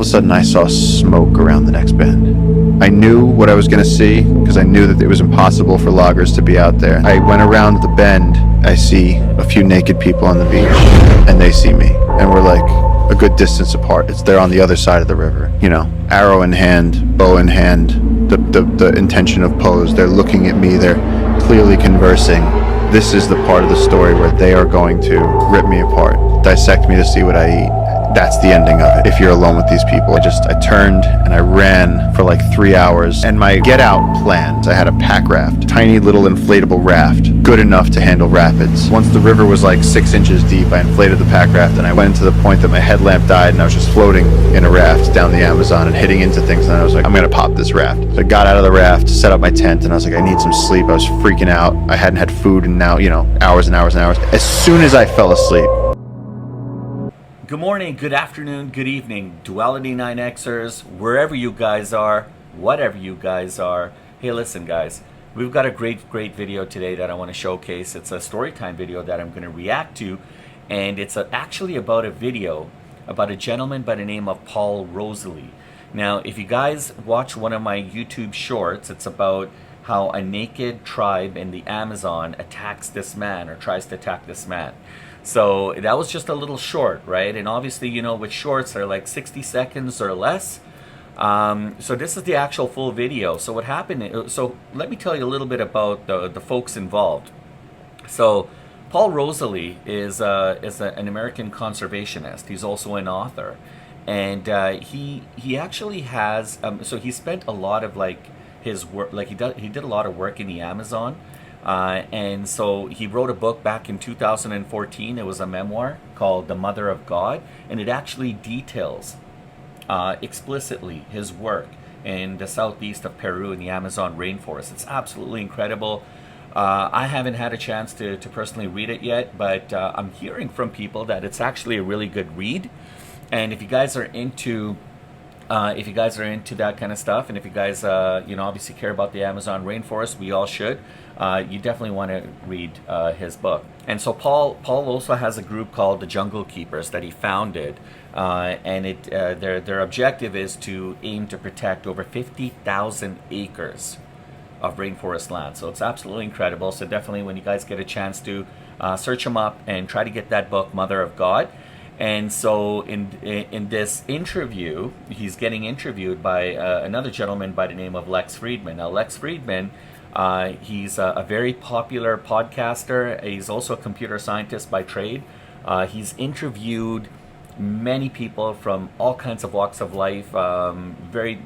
All of a sudden I saw smoke around the next bend. I knew what I was going to see because I knew that it was impossible for loggers to be out there. I went around the bend. I see a few naked people on the beach and they see me, and we're like a good distance apart. They're on the other side of the river, you know, arrow in hand, bow in hand, the intention of pose. They're looking at me. They're clearly conversing. This is the part of the story where they are going to rip me apart, dissect me to see what I eat. That's the ending of it. If you're alone with these people, I turned and I ran for like 3 hours. And my get out plans, I had a pack raft, tiny little inflatable raft, good enough to handle rapids. Once the river was like 6 inches deep, I inflated the pack raft and I went to the point that my headlamp died and I was just floating in a raft down the Amazon and hitting into things. And I was like, I'm gonna pop this raft. So I got out of the raft, set up my tent, and I was like, I need some sleep. I was freaking out. I hadn't had food in now, hours and hours and hours. As soon as I fell asleep, good morning, good afternoon, good evening, Duality9xers, wherever you guys are, whatever you guys are. Hey, listen guys, we've got a great video today that I want to showcase. It's a story time video that I'm going to react to, and it's actually about a video about a gentleman by the name of Paul Rosolie. Now, if you guys watch one of my YouTube shorts, it's about how a naked tribe in the Amazon attacks this man or tries to attack this man. So that was just a little short, right? And obviously, with shorts, they're like 60 seconds or less. So this is the actual full video. So what happened, so let me tell you a little bit about the folks involved. So Paul Rosolie is an American conservationist. He's also an author. And he actually has, so he spent a lot of his work, he did a lot of work in the Amazon. And so he wrote a book back in 2014. It was a memoir called The Mother of God, and it actually details explicitly his work in the southeast of Peru in the Amazon rainforest. It's absolutely incredible. I haven't had a chance to personally read it yet, but I'm hearing from people that it's actually a really good read. And if you guys are into that kind of stuff, and if you guys obviously care about the Amazon rainforest, we all should, you definitely want to read his book. And so Paul also has a group called the Jungle Keepers that he founded, and their objective is to aim to protect over 50,000 acres of rainforest land. So it's absolutely incredible. So definitely, when you guys get a chance to search him up and try to get that book, Mother of God. And so in this interview, he's getting interviewed by another gentleman by the name of Lex Fridman. Now, Lex Fridman, he's a very popular podcaster. He's also a computer scientist by trade. He's interviewed many people from all kinds of walks of life, very,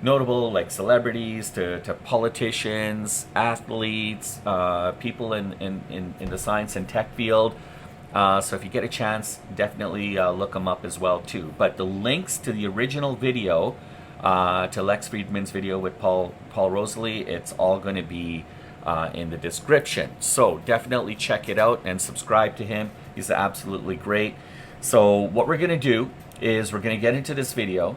notable, like celebrities to politicians, athletes, people in the science and tech field. So if you get a chance, definitely look them up as well too. But the links to the original video, to Lex Fridman's video with Paul Rosolie, it's all going to be in the description. So definitely check it out and subscribe to him. He's absolutely great. So what we're going to do is we're going to get into this video,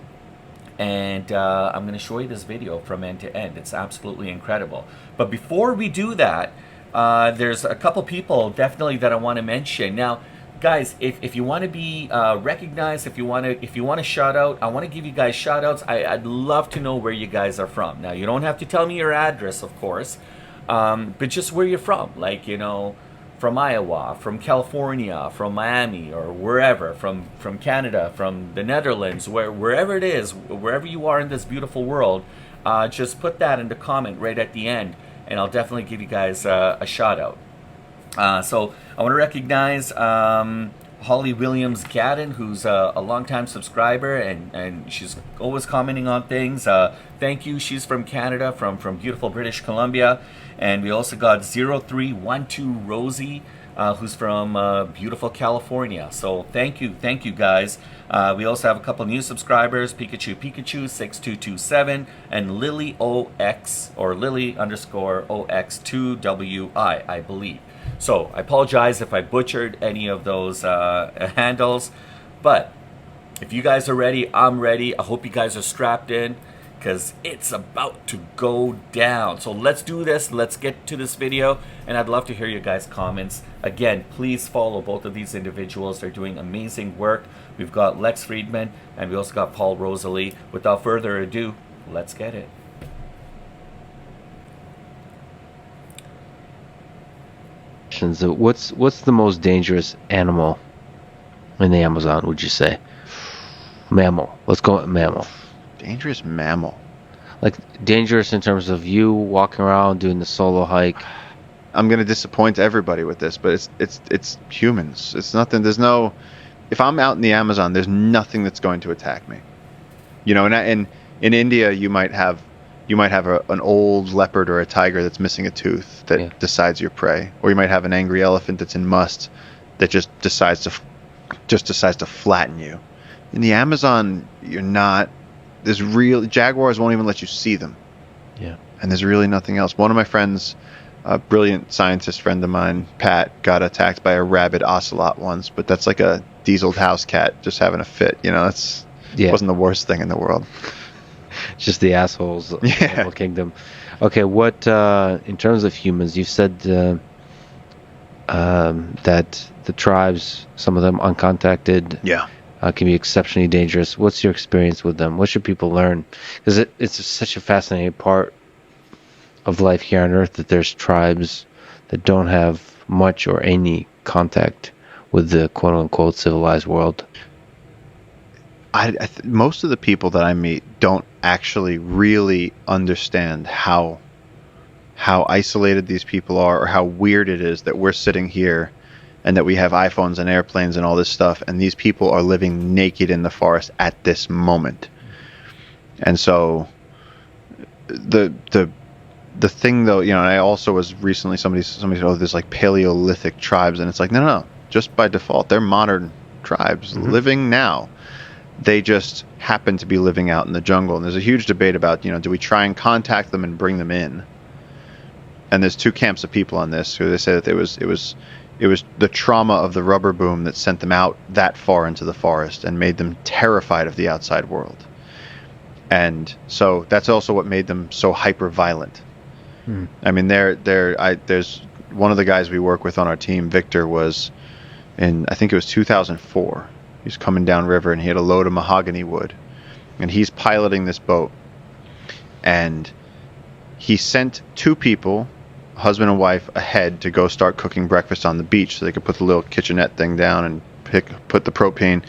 and I'm going to show you this video from end to end. It's absolutely incredible. But before we do that, there's a couple people definitely that I want to mention. Now, guys, if you want to be recognized, if you want to shout out, I want to give you guys shout outs. I'd love to know where you guys are from. Now, you don't have to tell me your address, of course, but just where you're from. Like, from Iowa, from California, from Miami, or wherever, from Canada, from the Netherlands, wherever it is, wherever you are in this beautiful world, just put that in the comment right at the end, and I'll definitely give you guys a shout out. So I want to recognize Holly Williams Gadden, who's a longtime subscriber, and she's always commenting on things. Thank you. She's from Canada, from beautiful British Columbia. And we also got 0312 Rosie, who's from beautiful California. So thank you guys. We also have a couple new subscribers, Pikachu 6227, and Lily OX, or Lily_OX2WI, I believe. So I apologize if I butchered any of those handles, but if you guys are ready, I'm ready. I hope you guys are strapped in. because it's about to go down. So let's do this. Let's get to this video, and I'd love to hear you guys' comments. Again, please follow both of these individuals. They're doing amazing work. We've got Lex Fridman, and we also got Paul Rosolie. Without further ado, let's get it. What's the most dangerous animal in the Amazon, would you say? Mammal. Let's go with mammal. Dangerous mammal. Like dangerous in terms of you walking around doing the solo hike. I'm gonna disappoint everybody with this, but it's humans. It's nothing. There's no. If I'm out in the Amazon, there's nothing that's going to attack me. You know, and in India, you might have an old leopard or a tiger that's missing a tooth that decides your prey, or you might have an angry elephant that's in must that just decides to flatten you. In the Amazon, you're not. There's jaguars won't even let you see them. Yeah. And there's really nothing else. One of my friends, a brilliant scientist friend of mine, Pat, got attacked by a rabid ocelot once, but that's like a dieseled house cat just having a fit. You know, wasn't the worst thing in the world. Just the assholes of the animal kingdom. Okay, what in terms of humans, you said that the tribes, some of them uncontacted, can be exceptionally dangerous. What's your experience with them? What should people learn? Because it's such a fascinating part of life here on Earth that there's tribes that don't have much or any contact with the quote-unquote civilized world. Most of the people that I meet don't actually really understand how isolated these people are, or how weird it is that we're sitting here and that we have iPhones and airplanes and all this stuff, and these people are living naked in the forest at this moment. And so the thing, though, you know, and I also was recently, somebody said, oh, there's like Paleolithic tribes, and it's like, no, just by default, they're modern tribes living now. They just happen to be living out in the jungle. And there's a huge debate about, you know, do we try and contact them and bring them in? And there's two camps of people on this who they say that it was the trauma of the rubber boom that sent them out that far into the forest and made them terrified of the outside world. And so that's also what made them so hyper violent. I mean, there's one of the guys we work with on our team, Victor, was in, I think it was 2004. He was coming down river and he had a load of mahogany wood, and he's piloting this boat, and he sent two people, husband and wife, ahead to go start cooking breakfast on the beach so they could put the little kitchenette thing down and put the propane.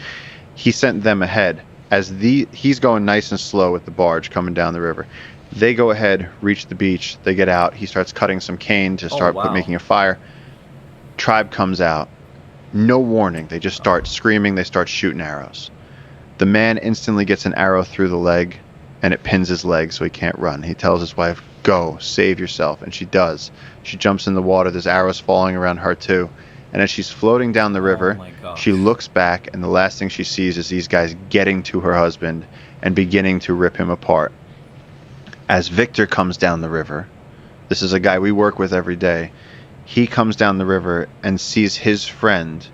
He sent them ahead as he's going nice and slow with the barge coming down the river. They go ahead, reach the beach, they get out. He starts cutting some cane to start making a fire. Tribe comes out. No warning. They just start screaming. They start shooting arrows. The man instantly gets an arrow through the leg, and it pins his leg so he can't run. He tells his wife, go, save yourself. And she does. She jumps in the water. There's arrows falling around her too. And as she's floating down the river, she looks back, and the last thing she sees is these guys getting to her husband and beginning to rip him apart. As Victor comes down the river, this is a guy we work with every day, he comes down the river and sees his friend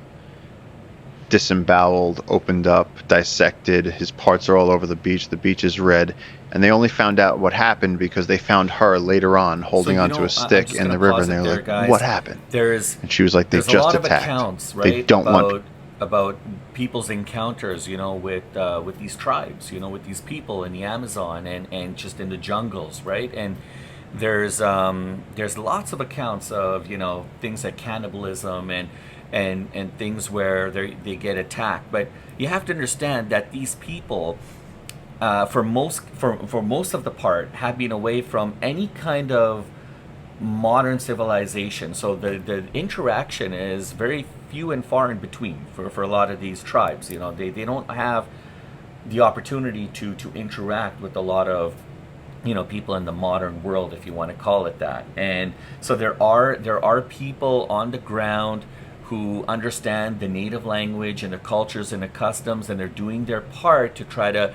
disemboweled, opened up, dissected. His parts are all over the beach. The beach is red. And they only found out what happened because they found her later on holding onto a stick in the river. And they're like, guys, what happened? And she was like, they just attacked. There's a lot of accounts, right, they don't about people's encounters, you know, with these tribes, you know, with these people in the Amazon and just in the jungles, right? And there's lots of accounts of, you know, things like cannibalism and things where they get attacked. But you have to understand that these people, for most of the part, have been away from any kind of modern civilization. So the interaction is very few and far in between for a lot of these tribes. You know, they don't have the opportunity to interact with a lot of, you know, people in the modern world, if you want to call it that. And so there are people on the ground who understand the native language and the cultures and the customs, and they're doing their part to try to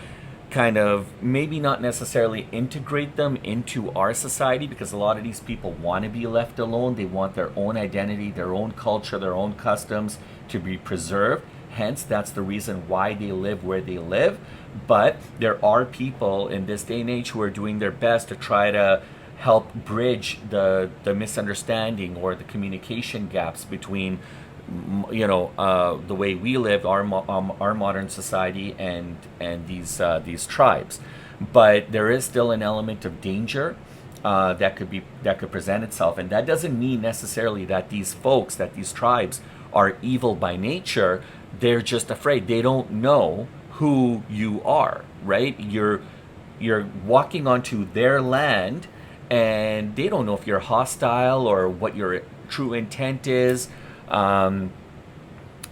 kind of maybe not necessarily integrate them into our society, because a lot of these people want to be left alone. They want their own identity, their own culture, their own customs to be preserved. hence that's the reason why they live where they live. But there are people in this day and age who are doing their best to try to help bridge the misunderstanding or the communication gaps between the way we live, our modern society, and these tribes. But there is still an element of danger that could present itself, and that doesn't mean necessarily that these folks, that these tribes are evil by nature. They're just afraid. They don't know who you are, right? You're walking onto their land, and they don't know if you're hostile or what your true intent is.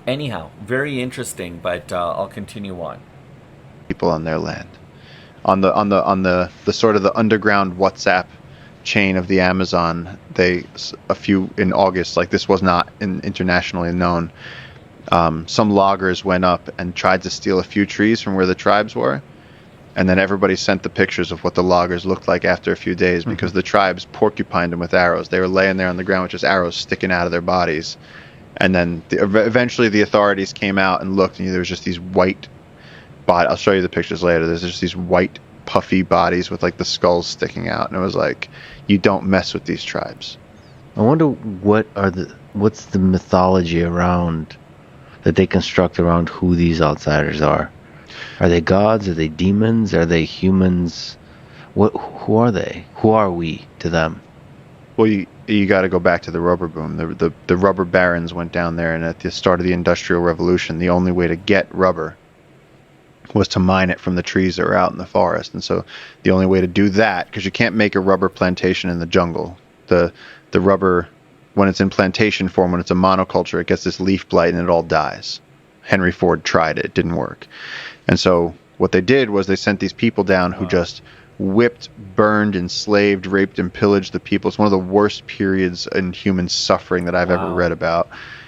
Anyhow, very interesting, but I'll continue on. People on their land, on the sort of the underground WhatsApp chain of the Amazon, in August, like this was not internationally known. Some loggers went up and tried to steal a few trees from where the tribes were, and then everybody sent the pictures of what the loggers looked like after a few days, because the tribes porcupined them with arrows. They were laying there on the ground with just arrows sticking out of their bodies. And then eventually the authorities came out and looked, and there was just these white bodies. I'll show you the pictures later. There's just these white, puffy bodies with like the skulls sticking out, and it was like, you don't mess with these tribes. I wonder what's the mythology around that they construct around who these outsiders are. Are they gods? Are they demons? Are they humans? Who are they? Who are we to them? Well, you got to go back to the rubber boom. The rubber barons went down there, and at the start of the Industrial Revolution, the only way to get rubber was to mine it from the trees that were out in the forest. And so the only way to do that, because you can't make a rubber plantation in the jungle. The rubber, when it's in plantation form, when it's a monoculture, it gets this leaf blight and it all dies. Henry Ford tried it. It didn't work. And so what they did was they sent these people down who just whipped, burned, enslaved, raped, and pillaged the people. It's one of the worst periods in human suffering that I've ever read about.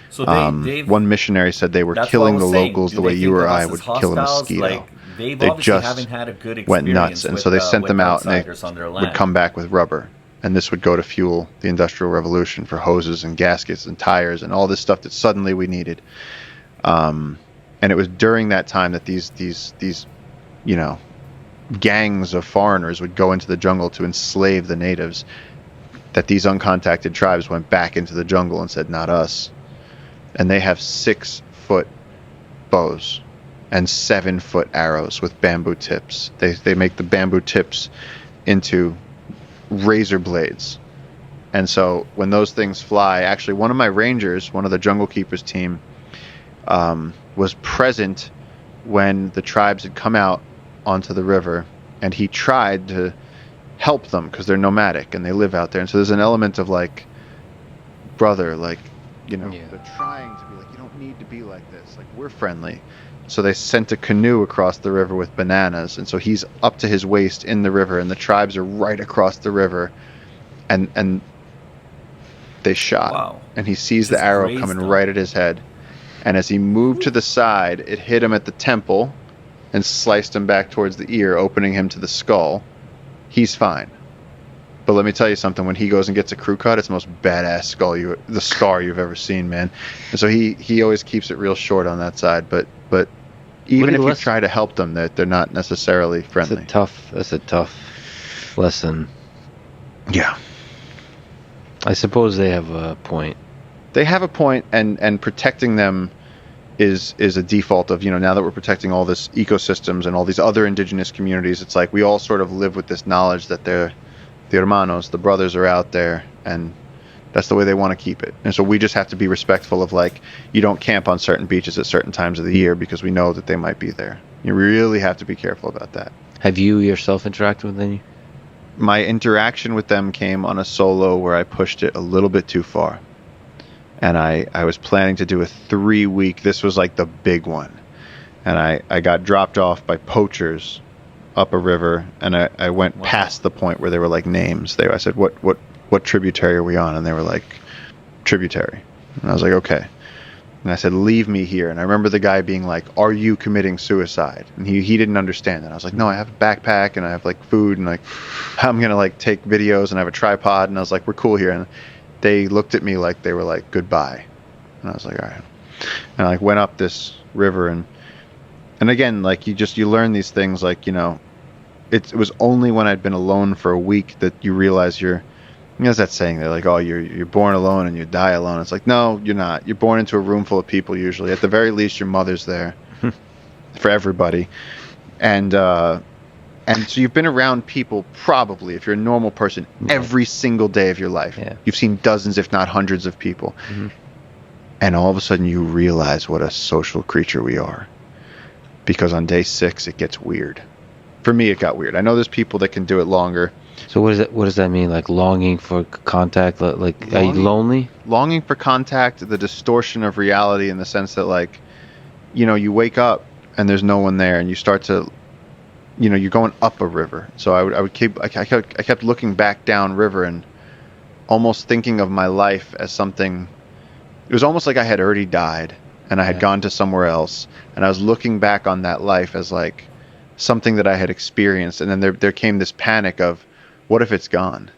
So one missionary said they were killing the locals the way you or I would kill a mosquito. Like, they just haven't had a good experience went nuts, and so they sent them out, and they would come back with rubber. And this would go to fuel the Industrial Revolution for hoses and gaskets and tires and all this stuff that suddenly we needed. And it was during that time that these gangs of foreigners would go into the jungle to enslave the natives, that these uncontacted tribes went back into the jungle and said, not us. And they have 6-foot bows and 7-foot arrows with bamboo tips. They make the bamboo tips into razor blades. And so when those things fly, actually one of my rangers, one of the Jungle Keepers team, was present when the tribes had come out onto the river, and he tried to help them because they're nomadic and they live out there. And so there's an element of like, brother, like, they're trying to be like, you don't need to be like this, like, we're friendly. So they sent a canoe across the river with bananas, and so he's up to his waist in the river, and the tribes are right across the river, and they shot. Wow. And he sees the arrow coming right at his head, and as he moved to the side, it hit him at the temple and sliced him back towards the ear, opening him to the skull. He's fine. But let me tell you something, when he goes and gets a crew cut, it's the most badass the scar you've ever seen, man. And so he always keeps it real short on that side, but even if you try to help them, they're not necessarily friendly. That's a tough lesson. Yeah. I suppose they have a point. They have a point, and protecting them is a default of, now that we're protecting all this ecosystems and all these other indigenous communities, it's like we all sort of live with this knowledge that the hermanos, the brothers, are out there, and that's the way they want to keep it. And so we just have to be respectful of, like, you don't camp on certain beaches at certain times of the year because we know that they might be there. You really have to be careful about that. Have you yourself interacted with any? My interaction with them came on a solo where I pushed it a little bit too far. And I was planning to do a 3-week, this was like the big one. And I got dropped off by poachers up a river, and I went past the point where they were like names. I said, what tributary are we on? And they were like, tributary. And I was like, okay. And I said, leave me here. And I remember the guy being like, are you committing suicide? And he didn't understand that. I was like, no, I have a backpack and I have like food, and like I'm gonna like take videos, and I have a tripod. And I was like, we're cool here. And they looked at me like they were like, goodbye. And I was like, all right. And I like went up this river, and again, like you learn these things, like, it was only when I'd been alone for a week that you realize there's that saying, they're like, oh, you're born alone and you die alone. It's like, no, you're not. You're born into a room full of people usually. At the very least, your mother's there for everybody. And so you've been around people probably, if you're a normal person, every single day of your life. Yeah. You've seen dozens, if not hundreds of people. And all of a sudden you realize what a social creature we are. Because on day 6, it gets weird. For me, it got weird. I know there's people that can do it longer. So what does that mean? Like longing for contact? Like, are you lonely? Longing for contact, the distortion of reality in the sense that, like, you wake up and there's no one there, and you start to, you're going up a river. So I kept looking back down river and almost thinking of my life as something. It was almost like I had already died and I had gone to somewhere else, and I was looking back on that life as like something that I had experienced, and then there came this panic of, what if it's gone?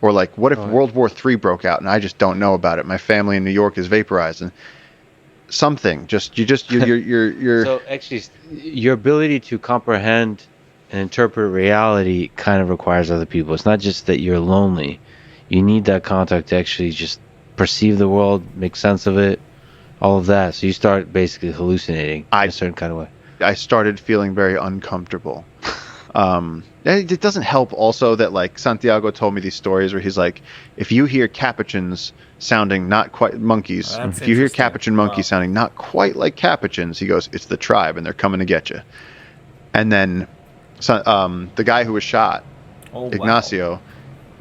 Or like, what if World War III broke out and I just don't know about it? My family in New York is vaporized, and something you're So actually, your ability to comprehend and interpret reality kind of requires other people. It's not just that you're lonely. You need that contact to actually just perceive the world, make sense of it, all of that. So you start basically hallucinating in a certain kind of way. I started feeling very uncomfortable. It doesn't help also that, like, Santiago told me these stories where he's like, if you hear capuchins sounding not quite monkeys, if you hear capuchin monkeys sounding not quite like capuchins, he goes, it's the tribe and they're coming to get you. And then the guy who was shot, Ignacio,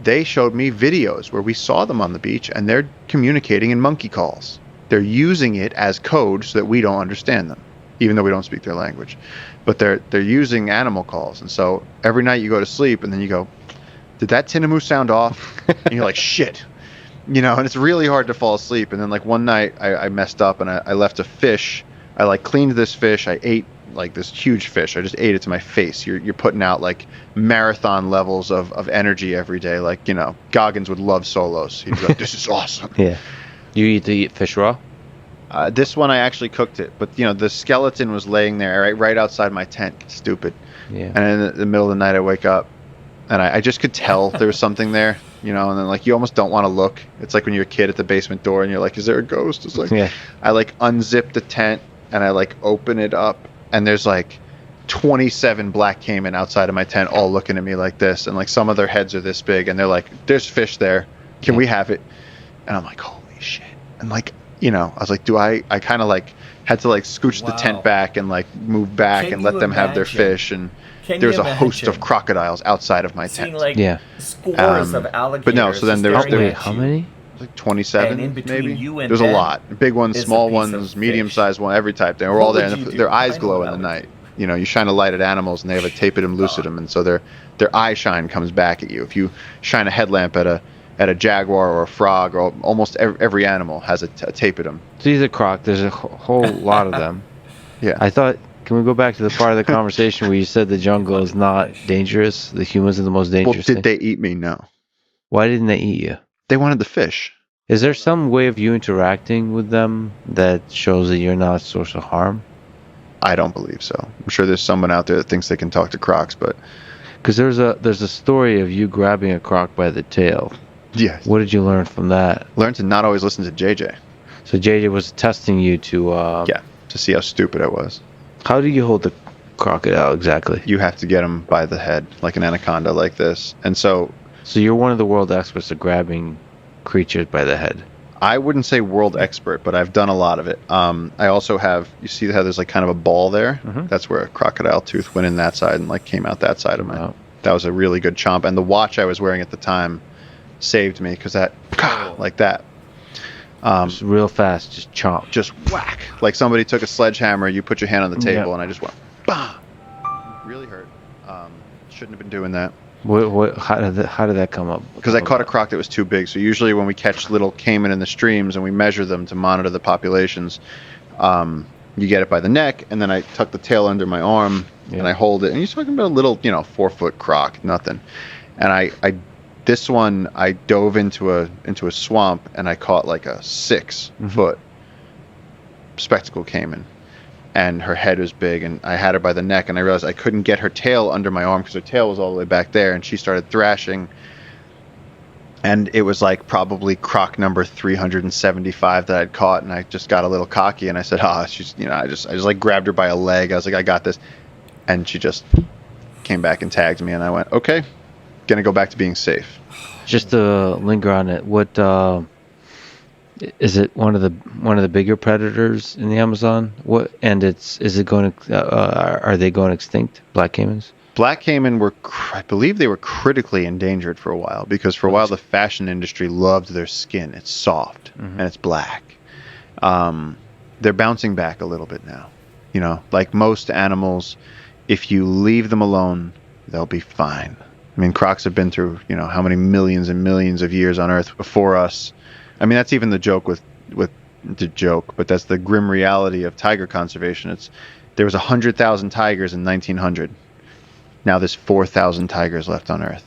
they showed me videos where we saw them on the beach and they're communicating in monkey calls. They're using it as code so that we don't understand them, even though we don't speak their language. But they're using animal calls. And so every night you go to sleep and then you go, did that tinamou sound off? And you're like, shit. And it's really hard to fall asleep. And then, like, one night I messed up and I left a fish. I, like, cleaned this fish. I ate, like, this huge fish. I just ate it to my face. You're putting out, like, marathon levels of energy every day. Like, Goggins would love solos. He'd be like, this is awesome. Yeah. You eat fish raw? This one I actually cooked it, but the skeleton was laying there right outside my tent. Stupid. Yeah. And in the middle of the night I wake up, and I just could tell there was something there, and then, like, you almost don't want to look. It's like when you're a kid at the basement door and you're like, is there a ghost? It's like, I, like, unzip the tent and I, like, open it up, and there's, like, 27 black caiman outside of my tent all looking at me like this, and, like, some of their heads are this big, and they're like, there's fish there. Can we have it? And I'm like, holy shit. And, like, I was like, I kind of, like, had to, like, scooch the tent back and, like, move back and let them have their fish. And there's a host of crocodiles outside of my tent. Like, scores of alligators. But no, so then there wait, how many? Like 27, and in between maybe. You and there's a lot. Big ones, small ones, of medium-sized ones, every type. They were all there, and their eyes glow in the night. You shine a light at animals, and they have a tapetum lucidum, and so their eye shine comes back at you. If you shine a headlamp at a jaguar or a frog, or almost every animal has a tapetum. So these are croc. There's a whole lot of them. Yeah. I thought, can we go back to the part of the conversation where you said the jungle is not dangerous? The humans are the most dangerous. Well, did they eat me? No. Why didn't they eat you? They wanted the fish. Is there some way of you interacting with them that shows that you're not a source of harm? I don't believe so. I'm sure there's someone out there that thinks they can talk to crocs, but because there's a story of you grabbing a croc by the tail. Yes. What did you learn from that? Learn to not always listen to JJ. So JJ was testing you to to see how stupid I was. How do you hold the crocodile exactly? You have to get him by the head, like an anaconda, like this. And so you're one of the world experts at grabbing creatures by the head. I wouldn't say world expert, but I've done a lot of it. I also have, you see how there's, like, kind of a ball there? Mm-hmm. That's where a crocodile tooth went in that side and, like, came out that side of my. Wow. That was a really good chomp. And the watch I was wearing at the time saved me, because that, like that. Just real fast, just chomp. Just whack. Like somebody took a sledgehammer, you put your hand on the table, and I just went, bah! Really hurt. Shouldn't have been doing that. How did that come up? Because I caught a croc that was too big. So usually when we catch little caiman in the streams and we measure them to monitor the populations, you get it by the neck, and then I tuck the tail under my arm, and I hold it. And you're talking about a little, 4-foot croc, nothing. And this one, I dove into a swamp, and I caught like a 6-foot spectacle caiman. and her head was big, and I had her by the neck, and I realized I couldn't get her tail under my arm because her tail was all the way back there, and she started thrashing. And it was like probably croc number 375 that I'd caught, and I just got a little cocky, and I said, she's, I just like grabbed her by a leg. I was like, I got this. And she just came back and tagged me, and I went, okay, gonna go back to being safe. Just to linger on it, what is it? One of the bigger predators in the Amazon? What? And is it going to? Are they going extinct? Black caimans? Black caiman I believe they were critically endangered for a while, because for a while the fashion industry loved their skin. It's soft and it's black. They're bouncing back a little bit now. Like most animals, if you leave them alone, they'll be fine. I mean, crocs have been through, how many millions and millions of years on Earth before us. I mean, that's even the joke with the joke, but that's the grim reality of tiger conservation. There was 100,000 tigers in 1900. Now there's 4,000 tigers left on Earth.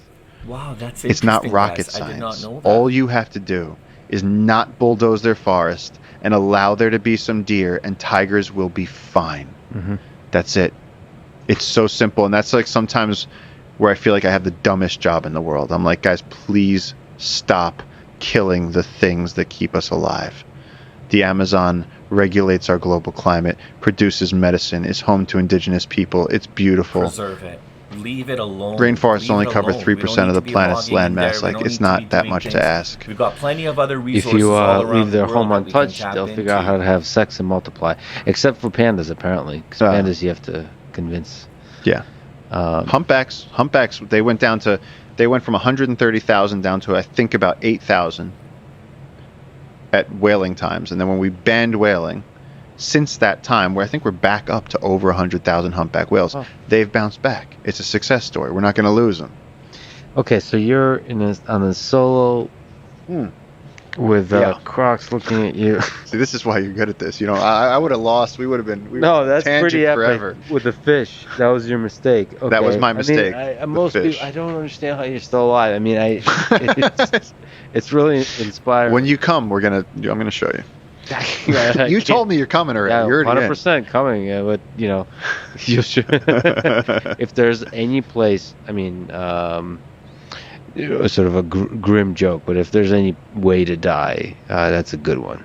Wow, that's It's not rocket guys. science. I did not know that. All you have to do is not bulldoze their forest and allow there to be some deer, and tigers will be fine. Mm-hmm. That's it. It's so simple, and that's like sometimes where I feel like I have the dumbest job in the world. I'm like, guys, please stop killing the things that keep us alive. The Amazon regulates our global climate, produces medicine, is home to indigenous people. It's beautiful. Preserve it. Leave it alone. Rainforests only cover 3% of the planet's landmass. Like, it's not that much to ask. We've got plenty of other resources. If you all around leave their the world home that we can untouched, tap they'll figure out into. how to have sex and multiply. Except for pandas, apparently. Because pandas you have to convince. Yeah. Humpbacks, they went from 130,000 down to, I think, about 8,000 at whaling times. And then when we banned whaling, since that time, where I think we're back up to over 100,000 humpback whales, they've bounced back. It's a success story. We're not going to lose them. Okay, so you're on a solo with Crocs looking at you. See, this is why you're good at this. I would have lost. We would have been. No, that's pretty epic. Forever. With the fish, that was your mistake. Okay. That was my mistake. Most people, I don't understand how you're still alive. I mean, it's really inspiring. When you come, I'm gonna show you. You told me you're coming already. Yeah, you're 100% coming. But you should. If there's any place, I mean, sort of a grim joke, but if there's any way to die, that's a good one.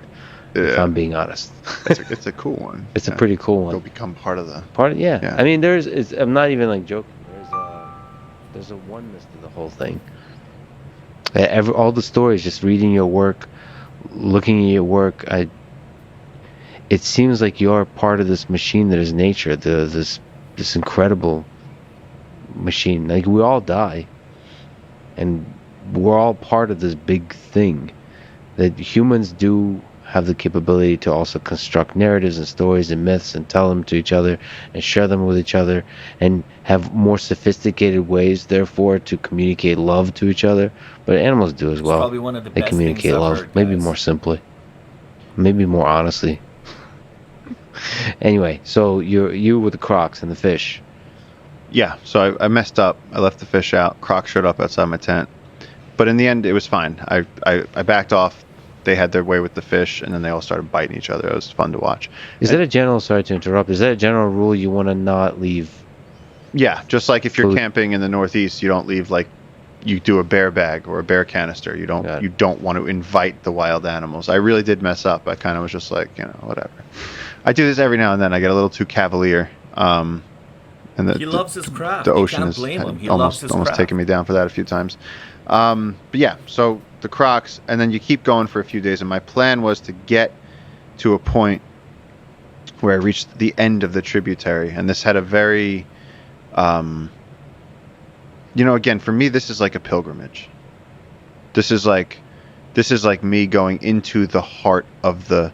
Yeah. If I'm being honest, it's a cool one. It's a pretty cool one. You'll become part of the. Yeah. I mean, I'm not even like joking. There's a oneness to the whole thing. All the stories, just reading your work, looking at your work, it seems like you're part of this machine that is nature. This incredible machine. Like, we all die, and we're all part of this big thing. That humans do have the capability to also construct narratives and stories and myths and tell them to each other and share them with each other and have more sophisticated ways, therefore, to communicate love to each other. But animals do as well. Probably one of the they best communicate things I've love, heard, maybe guys. more simply, maybe more honestly. Anyway, so you with the Crocs and the fish. Yeah, so I messed up. I left the fish out. Croc showed up outside my tent. But in the end, it was fine. I backed off. They had their way with the fish, and then they all started biting each other. It was fun to watch. Sorry to interrupt, is that a general rule you want to not leave? Yeah, just like if you're food? camping in the Northeast, you don't leave, like, you do a bear bag or a bear canister. You don't want to invite the wild animals. I really did mess up. I kind of was just like, whatever. I do this every now and then. I get a little too cavalier. And he loves his craft. The ocean has almost taken me down for that a few times. But yeah, so the Crocs, and then you keep going for a few days. And my plan was to get to a point where I reached the end of the tributary, and this had a very, again, for me, this is like a pilgrimage. This is like me going into the heart of the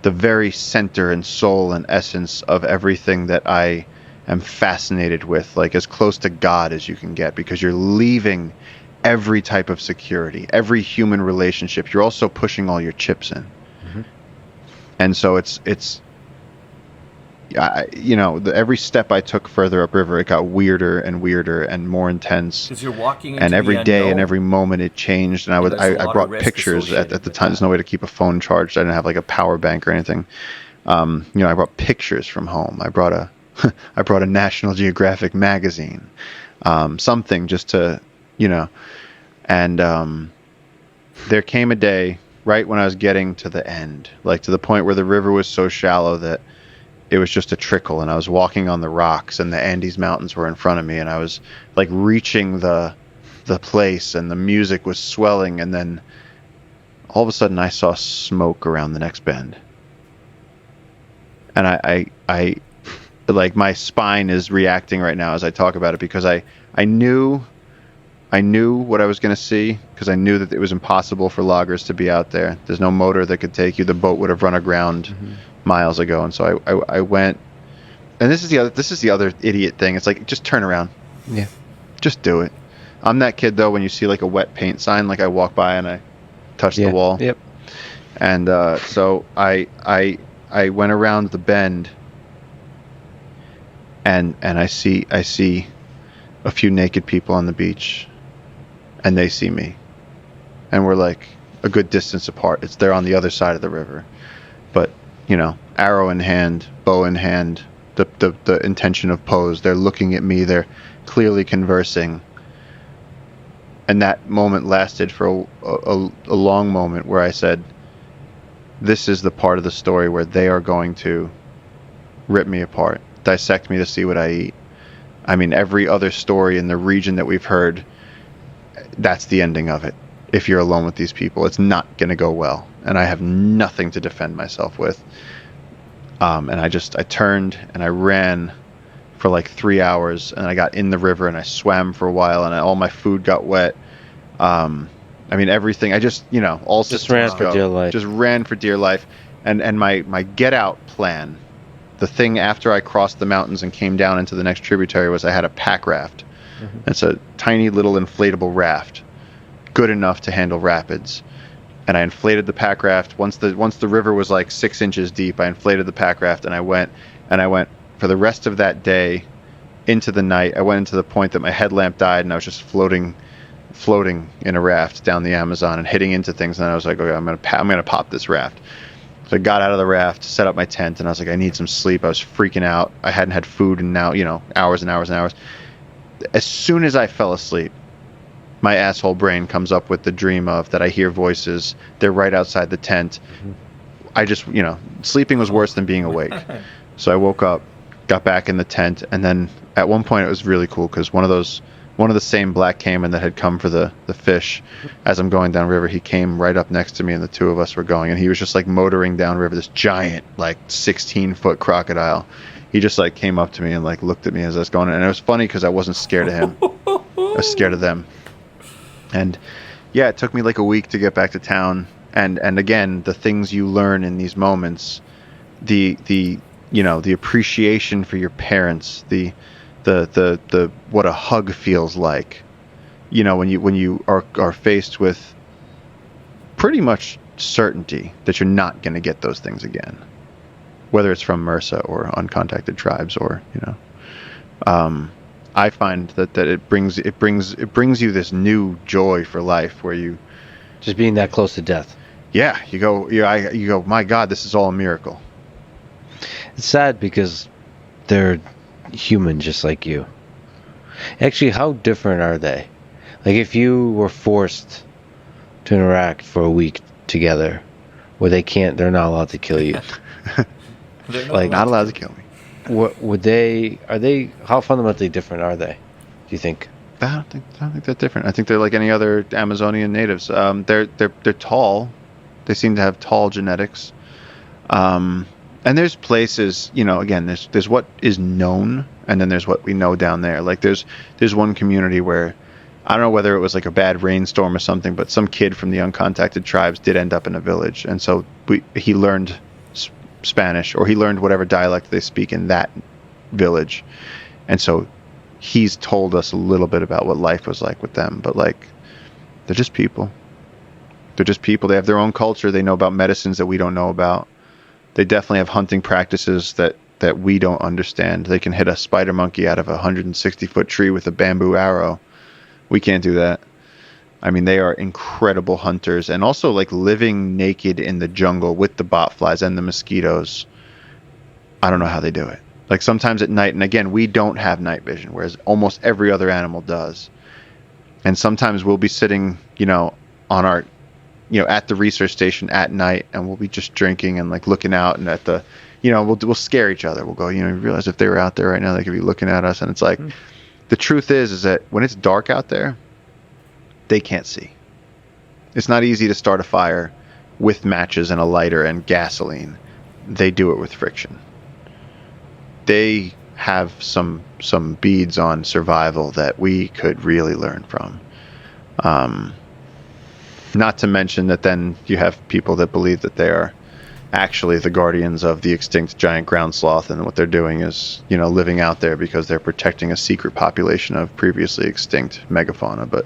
very center and soul and essence of everything that I am fascinated with, like as close to God as you can get, because you're leaving every type of security, every human relationship. You're also pushing all your chips in. Mm-hmm. And so every step I took further upriver, it got weirder and weirder and more intense. Because you're walking into and every the day unknown. and every moment it changed. And I brought pictures at the time. There's no way to keep a phone charged. I didn't have like a power bank or anything. I brought pictures from home. I brought a I brought a National Geographic magazine, something just to, and there came a day right when I was getting to the end, like to the point where the river was so shallow that it was just a trickle, and I was walking on the rocks, and the Andes Mountains were in front of me, and I was like reaching the place, and the music was swelling, and then all of a sudden I saw smoke around the next bend. And I like my spine is reacting right now as I talk about it, because I knew what I was going to see, because I knew that it was impossible for loggers to be out there. There's no motor that could take you. The boat would have run aground miles ago. And so I went, and this is the other idiot thing. It's like, just turn around. Yeah. Just do it. I'm that kid though, when you see like a wet paint sign, like I walk by and I touch the wall. Yep. And so I went around the bend, and I see a few naked people on the beach, and they see me, and we're like a good distance apart. They're on the other side of the river, but arrow in hand, bow in hand, the intention of pose. They're looking at me. They're clearly conversing, and that moment lasted for a long moment where I said, this is the part of the story where they are going to rip me apart, dissect me to see what I eat. I mean, every other story in the region that we've heard, that's the ending of it. If you're alone with these people, it's not going to go well. And I have nothing to defend myself with. And I turned and I ran for like 3 hours, and I got in the river and I swam for a while, and all my food got wet. I mean, everything. I just, all just ran for dear life. Just ran for dear life. And my get out plan, the thing after I crossed the mountains and came down into the next tributary, was I had a pack raft. It's a tiny little inflatable raft, good enough to handle rapids. And I inflated the pack raft. Once the river was like 6 inches deep, I inflated the pack raft, and I went for the rest of that day into the night. I went into the point that my headlamp died, and I was just floating in a raft down the Amazon and hitting into things. And I was like, okay, I'm gonna pop this raft. So I got out of the raft, set up my tent, and I was like, I need some sleep. I was freaking out. I hadn't had food in now, hours and hours and hours. As soon as I fell asleep, my asshole brain comes up with the dream of that I hear voices. They're right outside the tent. I just, sleeping was worse than being awake. So I woke up, got back in the tent, and then at one point it was really cool, because one of the same black caiman that had come for the fish, as I'm going downriver, he came right up next to me, and the two of us were going, and he was just like motoring downriver, this giant, like 16-foot crocodile. He just like came up to me and like looked at me as I was going, and it was funny because I wasn't scared of him. I was scared of them. And yeah, it took me like a week to get back to town. And again, the things you learn in these moments, the appreciation for your parents, the what a hug feels like, when you are faced with pretty much certainty that you're not going to get those things again, whether it's from MRSA or uncontacted tribes, or I find that it brings you this new joy for life, where you just being that close to death. Yeah, you go, my God, this is all a miracle. It's sad because they're human just like you. Actually, how different are they? Like, if you were forced to interact for a week together, where they're not allowed to kill you. They're not allowed to kill me. What how fundamentally different are they, do you think? I don't think they're different. I think they're like any other Amazonian natives. They're tall. They seem to have tall genetics. And there's places, again, there's what is known, and then there's what we know down there. Like there's one community where, I don't know whether it was like a bad rainstorm or something, but some kid from the uncontacted tribes did end up in a village, and so he learned Spanish, or he learned whatever dialect they speak in that village, and so he's told us a little bit about what life was like with them. But like, they're just people. They have their own culture. They know about medicines that we don't know about. They definitely have hunting practices that we don't understand. They can hit a spider monkey out of a 160-foot tree with a bamboo arrow. We can't do that. I mean, they are incredible hunters, and also like living naked in the jungle with the botflies and the mosquitoes. I don't know how they do it. Like sometimes at night, and again, we don't have night vision, whereas almost every other animal does. And sometimes we'll be sitting, on our, at the research station at night, and we'll be just drinking and like looking out, and at the, we'll scare each other. We'll go, you realize if they were out there right now, they could be looking at us. And it's like, the truth is that when it's dark out there, they can't see. It's not easy to start a fire with matches and a lighter and gasoline. They do it with friction. They have some beads on survival that we could really learn from. Not to mention that then you have people that believe that they are actually the guardians of the extinct giant ground sloth, and what they're doing is, living out there because they're protecting a secret population of previously extinct megafauna. But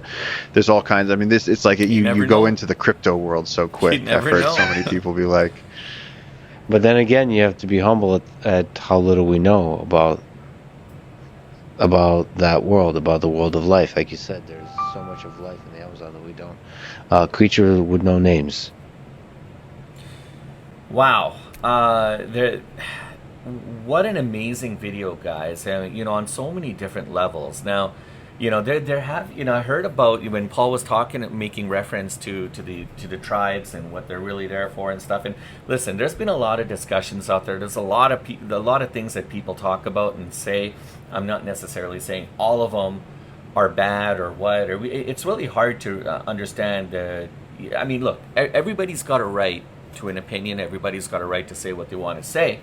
there's all kinds. I mean, it's like you go into the crypto world so quick. I've heard so many people be like. But then again, you have to be humble at how little we know about that world, about the world of life. Like you said, there's so much of life in the Amazon that we don't. Creature with no names. Wow. What an amazing video, guys. On so many different levels. Now, there have, I heard about when Paul was talking, making reference to the tribes and what they're really there for and stuff. And listen, there's been a lot of discussions out there. There's a lot of things that people talk about and say. I'm not necessarily saying all of them are bad or what. It's really hard to understand. Look, everybody's got a right to an opinion. Everybody's got a right to say what they want to say.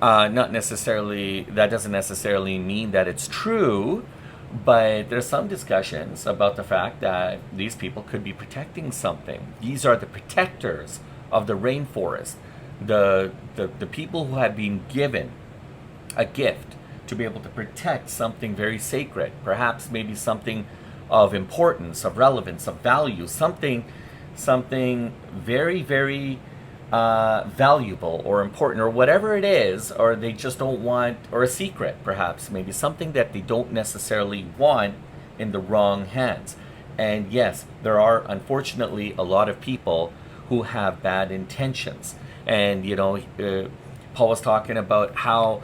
Not necessarily, that doesn't necessarily mean that it's true. But there's some discussions about the fact that these people could be protecting something. These are the protectors of the rainforest, the people who have been given a gift to be able to protect something very sacred, perhaps maybe something of importance, of relevance, of value, something very, very valuable or important, or whatever it is, or they just don't want, or a secret perhaps, maybe something that they don't necessarily want in the wrong hands. And yes, there are unfortunately a lot of people who have bad intentions. And Paul was talking about how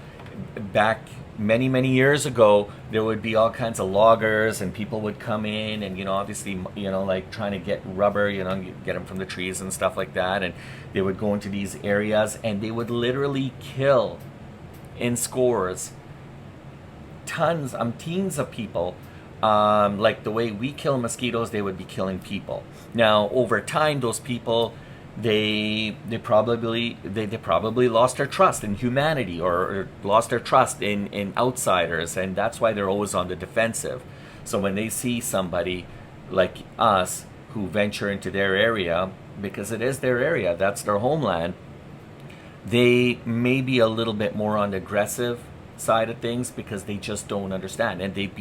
back many years ago there would be all kinds of loggers, and people would come in and obviously like trying to get rubber, get them from the trees and stuff like that, and they would go into these areas and they would literally kill in scores teams of people. Like the way we kill mosquitoes, they would be killing people. Now over time, those people, they probably lost their trust in humanity, or lost their trust in outsiders, and that's why they're always on the defensive. So when they see somebody like us who venture into their area, because it is their area, that's their homeland, they may be a little bit more on the aggressive side of things because they just don't understand, and they've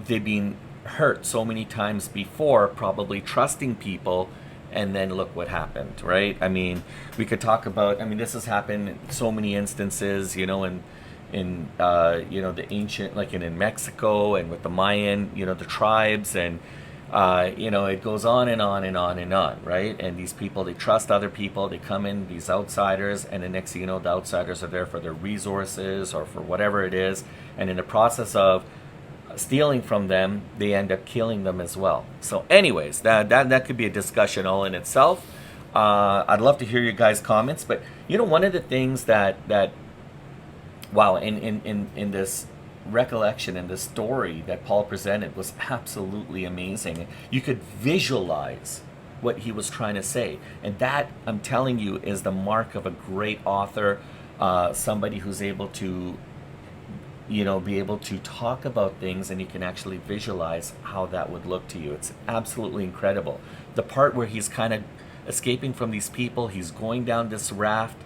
been hurt so many times before, probably trusting people, and then look what happened, right? I mean, we could talk about, this has happened in so many instances, in the ancient, like in Mexico, and with the Mayan, the tribes, and it goes on and on and on and on, right? And these people, they trust other people, they come in, these outsiders, and the next thing you know, the outsiders are there for their resources or for whatever it is, and in the process of stealing from them, they end up killing them as well. So anyways, that could be a discussion all in itself. I'd love to hear your guys' comments, but one of the things that wow, in this recollection, in this story that Paul presented, was absolutely amazing. You could visualize what he was trying to say, and that, I'm telling you, is the mark of a great author, somebody who's able to be able to talk about things, and you can actually visualize how that would look to you. It's absolutely incredible. The part where he's kind of escaping from these people, he's going down this raft,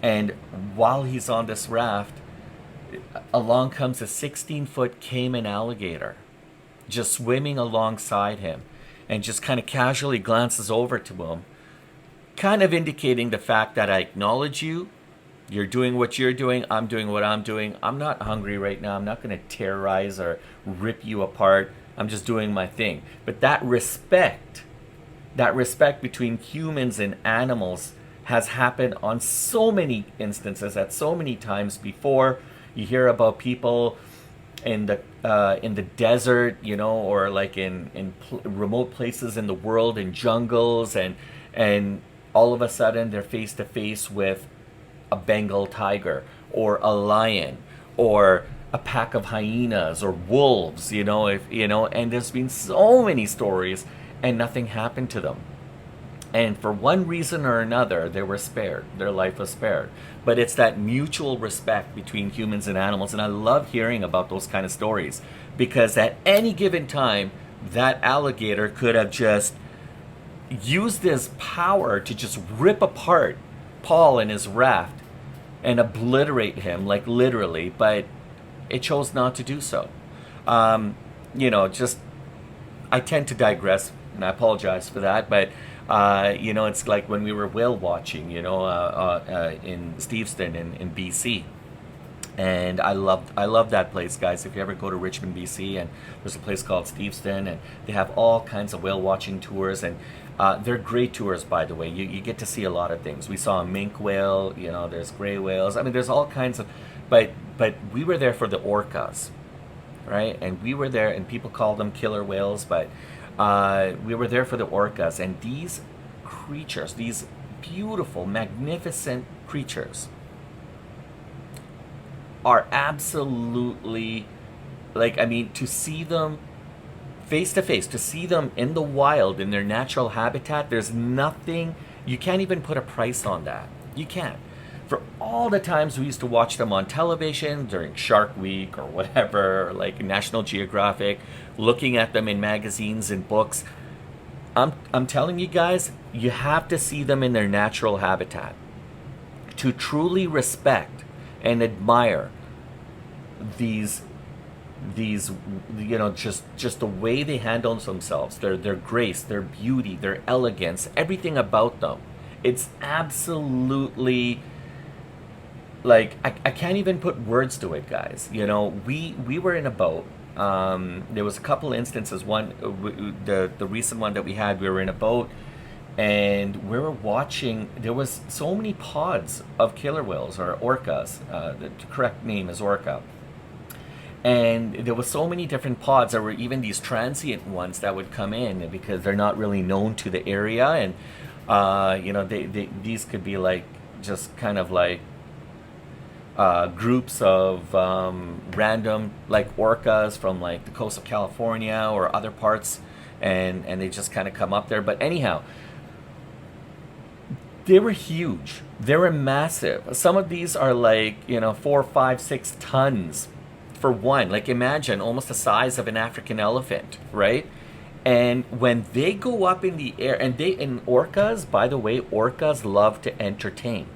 and while he's on this raft, along comes a 16-foot caiman alligator, just swimming alongside him, and just kind of casually glances over to him, kind of indicating the fact that I acknowledge you. You're doing what you're doing. I'm doing what I'm doing. I'm not hungry right now. I'm not going to terrorize or rip you apart. I'm just doing my thing. But that respect between humans and animals has happened on so many instances at so many times before. You hear about people in the desert, you know, or like in remote places in the world, in jungles, and all of a sudden they're face to face with a Bengal tiger or a lion or a pack of hyenas or wolves, you know, if you know, and there's been so many stories and nothing happened to them. And for one reason or another, they were spared. Their life was spared. But it's that mutual respect between humans and animals. And I love hearing about those kind of stories, because at any given time, that alligator could have just used his power to just rip apart Paul and his raft and obliterate him, like literally. But it chose not to do so. You know, just, I tend to digress, and I apologize for that. But you know, it's like when we were whale watching, you know, in Steveston in BC, and I love that place, guys. If you ever go to Richmond, BC, and there's a place called Steveston, and they have all kinds of whale watching tours, and they're great tours, by the way. You get to see a lot of things. We saw a minke whale, you know, there's gray whales. I mean, there's all kinds of, but we were there for the orcas, right? And we were there, and people call them killer whales, but we were there for the orcas, and these creatures, these beautiful, magnificent creatures, are absolutely, like, I mean, to see them face to face, to see them in the wild, in their natural habitat, there's nothing, you can't even put a price on that. You can't. For all the times we used to watch them on television during Shark Week or whatever, like National Geographic, looking at them in magazines and books, I'm telling you guys, you have to see them in their natural habitat to truly respect and admire these you know, just the way they handle themselves, their grace, their beauty, their elegance, everything about them. It's absolutely, like, I can't even put words to it, guys. You know, we were in a boat. There was a couple instances. One, the recent one that we had, we were in a boat, and we were watching. There was so many pods of killer whales, or orcas. The correct name is orca. And there was so many different pods. There were even these transient ones that would come in because they're not really known to the area, and you know, these could be like just kind of like groups of random, like orcas from like the coast of California or other parts, and they just kind of come up there. But anyhow, they were huge. They were massive. Some of these are like, you know, 4, 5, 6 tons for one. Like, imagine almost the size of an African elephant, right? And when they go up in the air, and orcas, by the way, orcas love to entertain.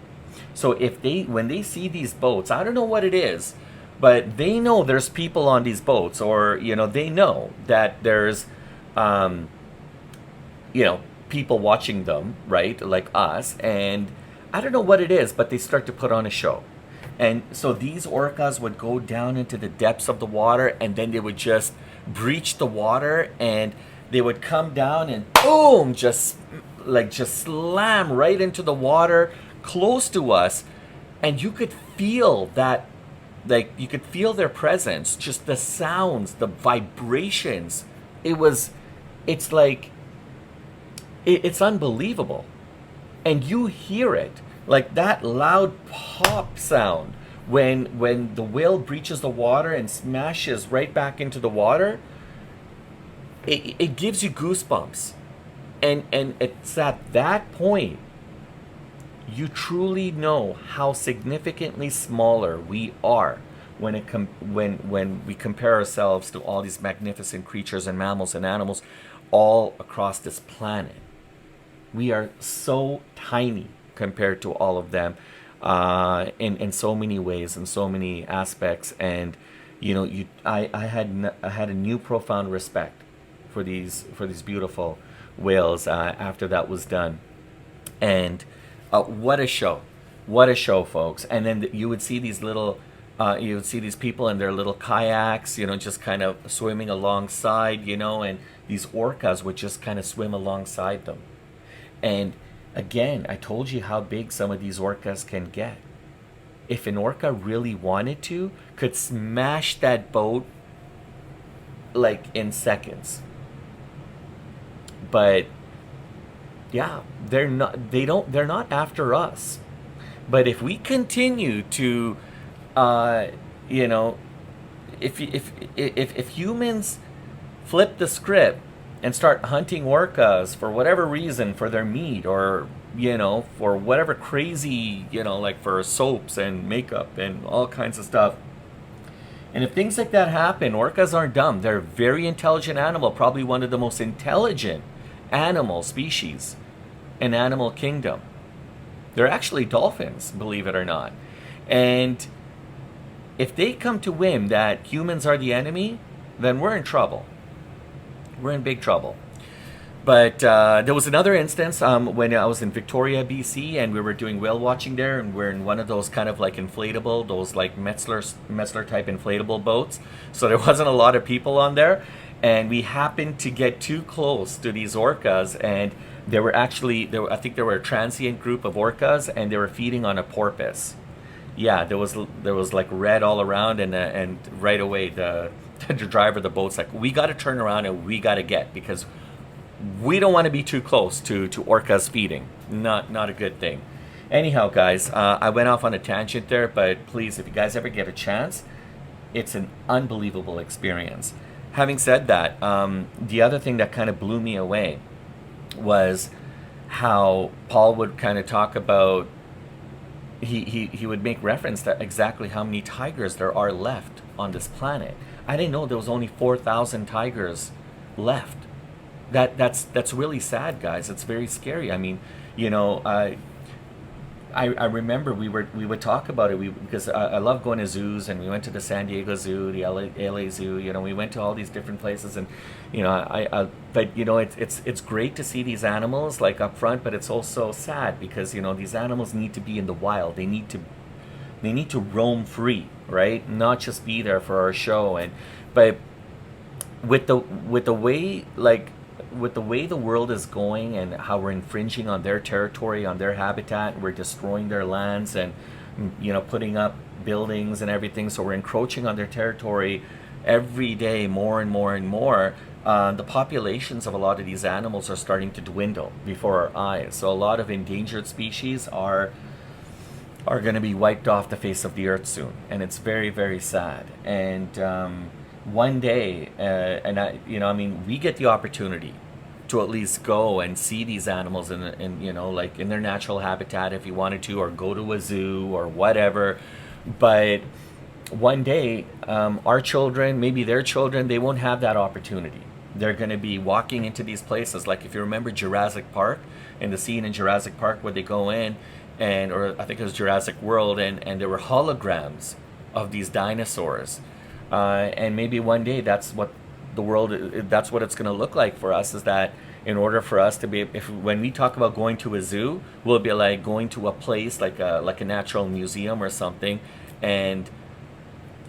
So when they see these boats, I don't know what it is, but they know there's people on these boats, or, you know, they know that there's, you know, people watching them, right? Like us. And I don't know what it is, but they start to put on a show. And so these orcas would go down into the depths of the water, and then they would just breach the water, and they would come down and boom, just slam right into the water close to us. And you could feel that, like, you could feel their presence, just the sounds, the vibrations. It's like, it's unbelievable. And you hear it, like that loud pop sound when the whale breaches the water and smashes right back into the water. It gives you goosebumps, and it's at that point you truly know how significantly smaller we are when we compare ourselves to all these magnificent creatures and mammals and animals all across this planet. We are so tiny compared to all of them, in so many ways, in so many aspects. And you know, I had a new profound respect for these beautiful whales after that was done. And what a show, folks. And then you would see these little you would see these people in their little kayaks, you know, just kind of swimming alongside, you know, and these orcas would just kind of swim alongside them. And Again, I told you how big some of these orcas can get. If an orca really wanted to, could smash that boat like in seconds. But yeah, they're not after us. But if we continue to you know, if humans flip the script and start hunting orcas for whatever reason, for their meat, or for whatever crazy, like for soaps and makeup and all kinds of stuff. And if things like that happen, orcas aren't dumb. They're a very intelligent animal, probably one of the most intelligent animal species in animal kingdom. They're actually dolphins, believe it or not. And if they come to whim that humans are the enemy, then we're in trouble. We're in big trouble. But there was another instance when I was in Victoria, BC, and we were doing whale watching there, and we're in one of those kind of like inflatable, those like Metzler type inflatable boats. So there wasn't a lot of people on there, and we happened to get too close to these orcas, and they were actually, I think there were a transient group of orcas, and they were feeding on a porpoise. Yeah, there was like red all around, and right away the driver of the boat's like, we got to turn around and we got to get, because we don't want to be too close to orcas feeding. Not a good thing. Anyhow, guys, I went off on a tangent there, but please, if you guys ever get a chance, it's an unbelievable experience. Having said that, the other thing that kind of blew me away was how Paul would kind of talk about, he would make reference to exactly how many tigers there are left on this planet. I didn't know there was only 4,000 tigers left. That's really sad, guys. It's very scary. I mean, I remember we would talk about it because I love going to zoos, and we went to the San Diego Zoo, the LA Zoo. We went to all these different places, and but it's great to see these animals like up front, but it's also sad because these animals need to be in the wild. They need to roam free, right? Not just be there for our show. But with the way the world is going, and how we're infringing on their territory, on their habitat, we're destroying their lands, and putting up buildings and everything, so we're encroaching on their territory every day more and more and more. The populations of a lot of these animals are starting to dwindle before our eyes. So a lot of endangered species are going to be wiped off the face of the earth soon, and it's very, very sad. And one day, we get the opportunity to at least go and see these animals in their natural habitat if you wanted to, or go to a zoo or whatever. But one day, our children, maybe their children, they won't have that opportunity. They're going to be walking into these places, like if you remember Jurassic Park, and the scene in Jurassic Park where they go in, or I think it was Jurassic World, and there were holograms of these dinosaurs. And maybe one day that's what it's going to look like for us, is that in order for us to be, when we talk about going to a zoo, we'll be like going to a place like a natural museum or something, and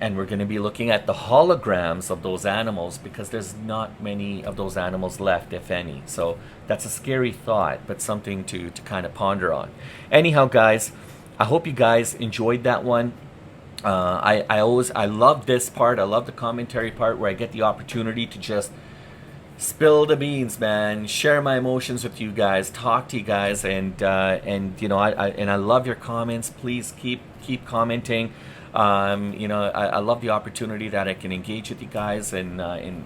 we're going to be looking at the holograms of those animals, because there's not many of those animals left, if any. So that's a scary thought, but something to kind of ponder on. Anyhow, guys, I hope you guys enjoyed that one. I love this part. I love the commentary part, where I get the opportunity to just spill the beans, man, share my emotions with you guys, talk to you guys, and I love your comments. Please keep commenting. I love the opportunity that I can engage with you guys in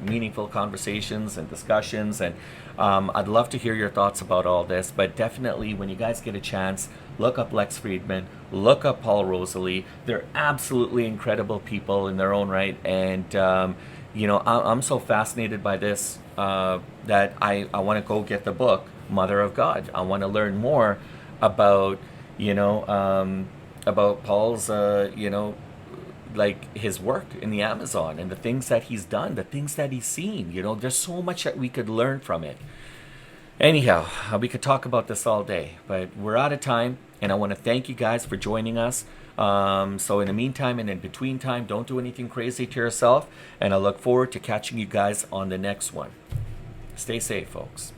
meaningful conversations and discussions, and I'd love to hear your thoughts about all this. But definitely, when you guys get a chance, look up Lex Fridman, look up Paul Rosolie. They're absolutely incredible people in their own right, and I'm so fascinated by this that I want to go get the book Mother of God. I want to learn more about Paul's like his work in the Amazon, and the things that he's done, the things that he's seen. There's so much that we could learn from it. Anyhow, we could talk about this all day, but we're out of time, and I want to thank you guys for joining us. So in the meantime and in between time, don't do anything crazy to yourself, and I look forward to catching you guys on the next one. Stay safe, folks.